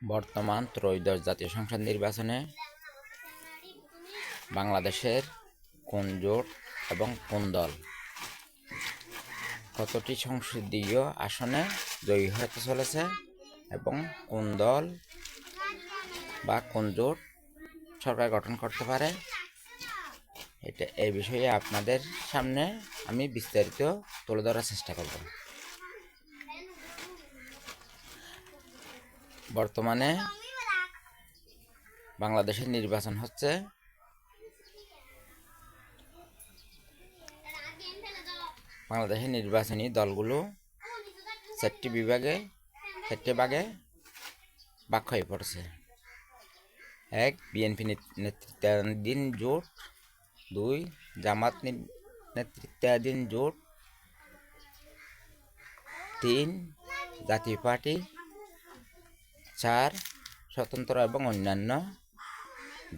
বর্তমান ত্রয়োদশ জাতীয় সংসদ নির্বাচনে বাংলাদেশের কোন জোট এবং কোন দল কতটি সংসদীয় আসনে জয়ী হতে চলেছে এবং কোন দল বা কোন জোট সরকার গঠন করতে পারে, এই বিষয়ে আপনাদের সামনে আমি বিস্তারিত তুলে ধরার চেষ্টা করব। বর্তমানে বাংলাদেশের নির্বাচন হচ্ছে বাংলাদেশের নির্বাচনী দলগুলো চারটি ভাগে ভাগ হয়ে পড়ছে। 1. বিএনপি নেতৃত্বাধীন জোট, 2. জামাত নেতৃত্বাধীন জোট, 3. জাতীয় পার্টি, 4. স্বতন্ত্র এবং অন্যান্য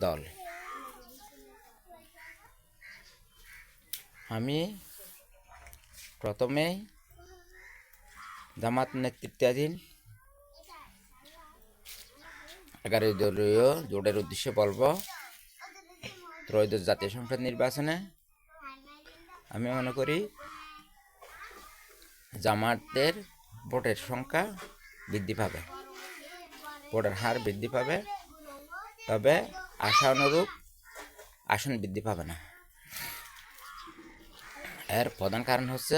দল। আমি প্রথমে জামাত নেতৃত্বাধীন 11 দলীয় জোটের উদ্দেশ্যে বলবো, ত্রয়োদশ জাতীয় সংসদ নির্বাচনে আমি মনে করি জামাতের ভোটের সংখ্যা বৃদ্ধি পাবে, ভোটের হার বৃদ্ধি পাবে, তবে আশানুরূপ আসন বৃদ্ধি পাবে না। এর প্রধান কারণ হচ্ছে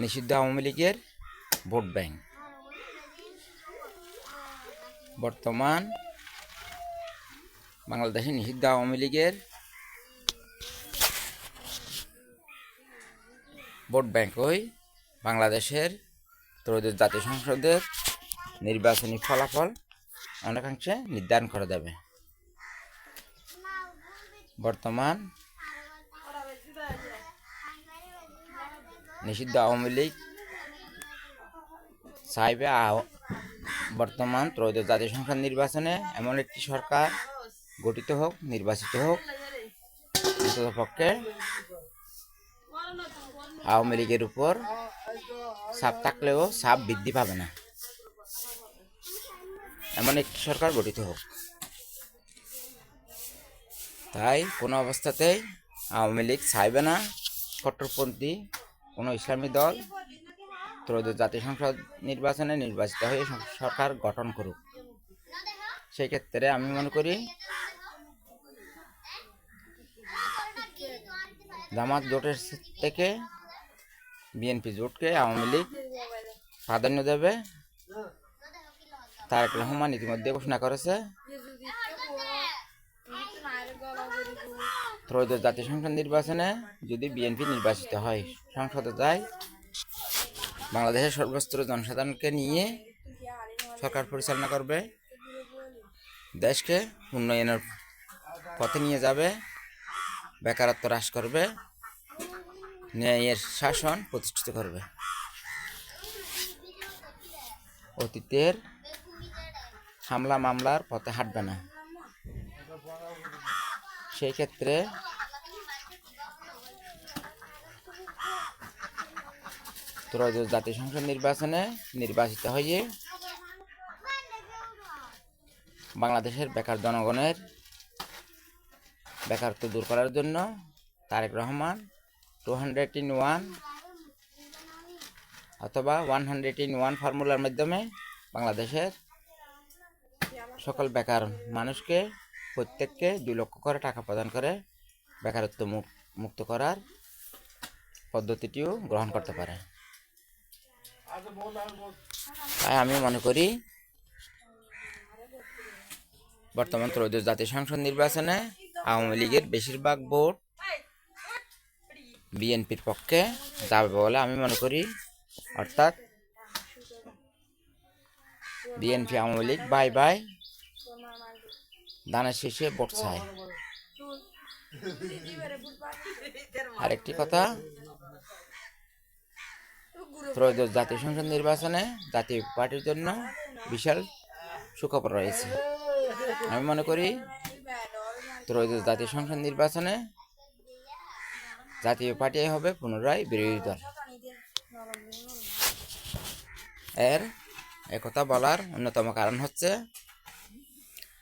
নিষিদ্ধ আওয়ামী লীগের ভোট ব্যাংক। বর্তমান বাংলাদেশে নিষিদ্ধ আওয়ামী লীগের ভোট ব্যাংকই বাংলাদেশের ত্রয়োদশ জাতীয় সংসদের নির্বাচনী ফলাফল অনেকাংশে নির্ধারণ করে দেবে। বর্তমান নিষিদ্ধ আওয়ামী লীগ চাইবে বর্তমান ত্রয়োদশ জাতীয় সংসদ নির্বাচনে এমন একটি সরকার গঠিত হোক, নির্বাচিত হোক, অন্ততপক্ষে আওয়ামী লীগের উপর চাপ থাকলেও চাপ বৃদ্ধি পাবে না, এমন একটি সরকার গঠিত হোক। তাই কোনো অবস্থাতেই আওয়ামী লীগ চাইবে না কট্টরপন্থী কোনো ইসলামী দল ত্রয়োদশ জাতীয় সংসদ নির্বাচনে নির্বাচিত হয়ে সরকার গঠন করুক। সেই ক্ষেত্রে আমি মনে করি জামাত জোটের থেকে বিএনপি জোটকে আওয়ামী লীগ প্রাধান্য দেবে। তারেক রহমান ইতিমধ্যে ঘোষণা করেছে, ত্রয়োদশ জাতীয় সংসদ নির্বাচনে যদি বিএনপি নির্বাচিত হয়, সংসদে যায়, বাংলাদেশের সর্বস্তর জনসাধারণকে নিয়ে সরকার পরিচালনা করবে, দেশকে উন্নয়নের পথে নিয়ে যাবে, বেকারত্ব হ্রাস করবে, ন্যায়ের শাসন প্রতিষ্ঠিত করবে, অতীতের হামলা মামলার পথে হাঁটবে না। সেই ক্ষেত্রে ত্রয়োদশ জাতীয় সংসদ নির্বাচনে নির্বাচিত হয়ে বাংলাদেশের বেকার জনগণের বেকারত্ব দূর করার জন্য তারেক রহমান 200-in-1 অথবা 100-in-1 ফর্মুলার মাধ্যমে বাংলাদেশের সকল বেকার মানুষকে প্রত্যেককে 2 লক্ষ করে টাকা প্রদান করে বেকারত্ব মুক্ত করার পদ্ধতিটিও গ্রহণ করতে পারে। তাই আমি মনে করি বর্তমান ত্রয়োদশ জাতীয় সংসদ নির্বাচনে আওয়ামী লীগের বেশিরভাগ ভোট বিএনপির পক্ষে যাবে বলে আমি মনে করি। অর্থাৎ BNP Awami League bye bye, ধানের শীষে ভোট চায়। আরেকটি কথা, ত্রয়োদশ জাতীয় সংসদ নির্বাচনে জাতীয় পার্টির জন্য বিশাল সুখবর রয়েছে। আমি মনে করি ত্রয়োদশ জাতীয় সংসদ নির্বাচনে জাতীয় পার্টি হবে পুনরায় বিরোধী দল। এর একথা বলার অন্যতম কারণ হচ্ছে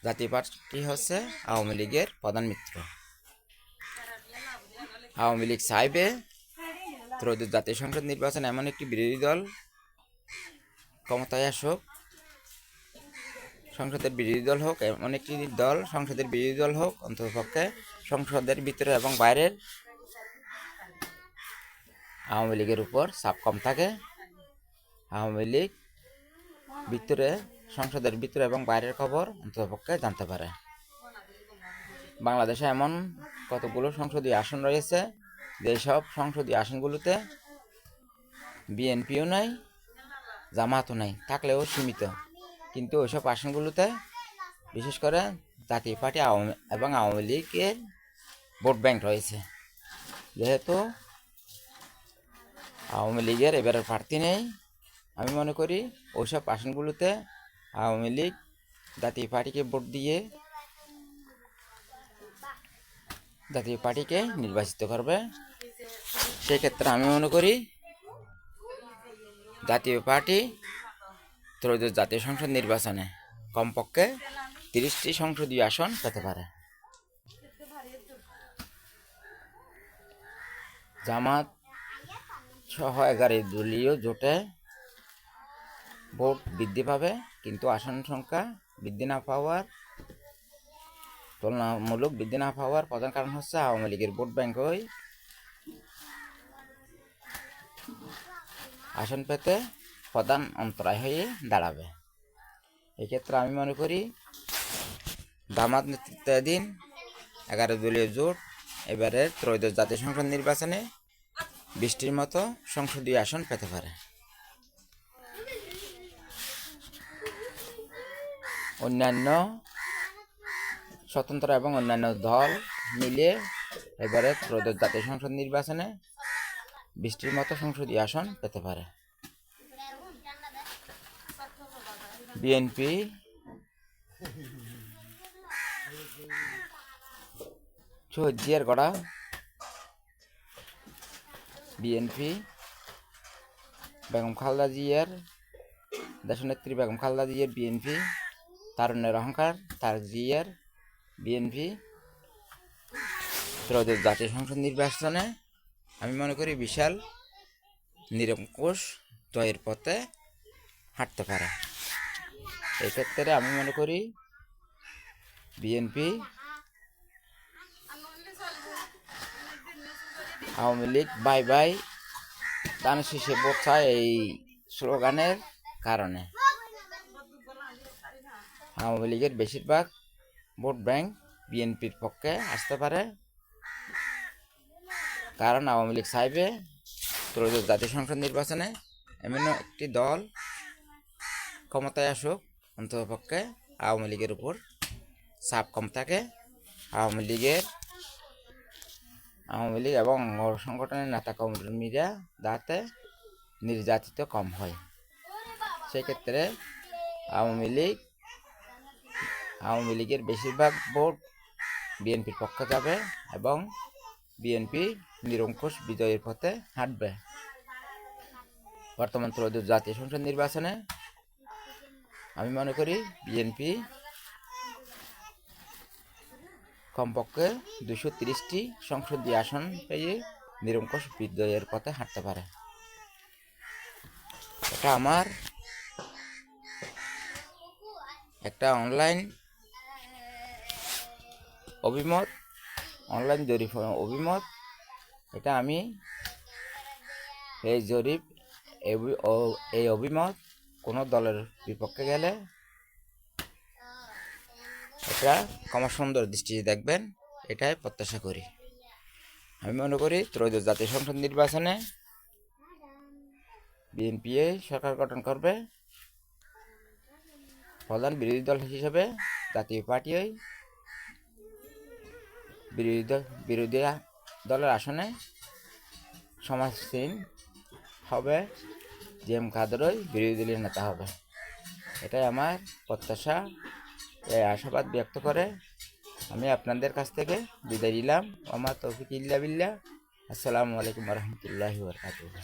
জাতীয় পার্টি হচ্ছে আওয়ামী লীগের প্রধান মিত্র। আওয়ামী লীগ চাইবে ত্রয়োদশ জাতীয় সংসদ নির্বাচন এমন একটি বিরোধী দল ক্ষমতায় আসুক, সংসদের বিরোধী দল হোক, এমন একটি দল সংসদের বিরোধী দল হোক, অন্ততপক্ষে সংসদের ভিতরে এবং বাইরের আওয়ামী লীগের উপর চাপ কম থাকে। আওয়ামী লীগ ভিতরে সংসদের ভিতরে এবং বাইরের খবর অন্ততপক্ষে জানতে পারে। বাংলাদেশে এমন কতগুলো সংসদীয় আসন রয়েছে যেসব সংসদীয় আসনগুলোতে বিএনপিও নাই, জামাতও নাই, থাকলেও সীমিত, কিন্তু ওইসব আসনগুলোতে বিশেষ করে জাতীয় পার্টি এবং আওয়ামী লীগের ভোট ব্যাংক রয়েছে। যেহেতু আওয়ামী লীগের এবারের প্রার্থী নেই, আমি মনে করি ওইসব আসনগুলোতে আওয়ামী লীগ জাতীয় পার্টিকে ভোট দিয়ে জাতীয় পার্টিকে নির্বাচিত করবে। সেক্ষেত্রে আমি মনে করি জাতীয় পার্টি ত্রয়োদশ জাতীয় সংসদ নির্বাচনে কমপক্ষে 30টি সংসদীয় আসন পেতে পারে। জামাত সহ 11 দলীয় জোটে ভোট বৃদ্ধি পাবে, কিন্তু আসন সংখ্যা বৃদ্ধি না পাওয়ার তুলনামূলক বৃদ্ধি না পাওয়ার প্রধান কারণ হচ্ছে আওয়ামী লীগের ভোট ব্যাংকই আসন পেতে প্রধান অন্তরায় হয়ে দাঁড়াবে। এক্ষেত্রে আমি মনে করি জামাত নেতৃত্বাধীন 11 দলীয় জোট এবারের ত্রয়োদশ জাতীয় সংসদ নির্বাচনে 20টির মতো সংসদীয় আসন পেতে পারে। অন্যান্য স্বতন্ত্র এবং অন্যান্য দল মিলিয়ে এবারে ত্রয়োদশ জাতীয় সংসদ নির্বাচনে 20টির মতো সংসদীয় আসন পেতে পারে। বিএনপি শহীদ জিয়ার গড়া বিএনপি বেগম খালেদা জিয়ার দেশনেত্রী বেগম খালেদা জিয়ার বিএনপি, তারুণ্যের অহংকার তারেক জিয়ার বিএনপি ত্রয়োদশ জাতীয় সংসদ নির্বাচনে আমি মনে করি বিশাল নিরঙ্কুশ জয়ের পথে হাঁটতে পারে। এক্ষেত্রে আমি মনে করি BNP Awami League bye bye ধান শীষে ভোট চায় এই স্লোগানের কারণে আওয়ামী লীগের বেশিরভাগ ভোট ব্যাংক বিএনপির পক্ষে আসতে পারে। কারণ আওয়ামী লীগ চাইবে ত্রয়োদশ জাতীয় সংসদ নির্বাচনে এমন একটি দল ক্ষমতায় আসুক অন্ততপক্ষে আওয়ামী লীগের উপর চাপ কম থাকে, আওয়ামী লীগ এবং সংগঠনের নেতা কর্মীরা যাতে নির্যাতিত কম হয়। সেক্ষেত্রে আওয়ামী লীগের বেশিরভাগ ভোট বিএনপির পক্ষে যাবে এবং বিএনপি নিরঙ্কুশ বিজয়ের পথে হাঁটবে। বর্তমান ত্রয়োদশ জাতীয় সংসদ নির্বাচনে আমি মনে করি বিএনপি কমপক্ষে 230টি সংসদীয় আসন পেয়ে নিরঙ্কুশ বিজয়ের পথে হাঁটতে পারে। এটা আমার একটা অনলাইন জরিপ অভিমত। এটা আমি এই অভিমত কোনো দলের বিপক্ষে গেলে এটা ক্ষমা সুন্দর দৃষ্টিতে দেখবেন, এটাই প্রত্যাশা করি। আমি মনে করি ত্রয়োদশ জাতীয় সংসদ নির্বাচনে বিএনপি সরকার গঠন করবে। প্রধান বিরোধী দল হিসেবে জাতীয় পার্টি বিরোধী দলের আসনে সমাজসীন হবে, জিএম কাদেরই বিরোধী দলীয় নেতা হবে। এটাই আমার প্রত্যাশা। এই আশাবাদ ব্যক্ত করে আমি আপনাদের কাছ থেকে বিদায় নিলাম। আমার তৌফিক ইল্লা বিল্লাহ। আসসালামু আলাইকুম ওয়া রাহমাতুল্লাহি ওয়া বারাকাতুহু।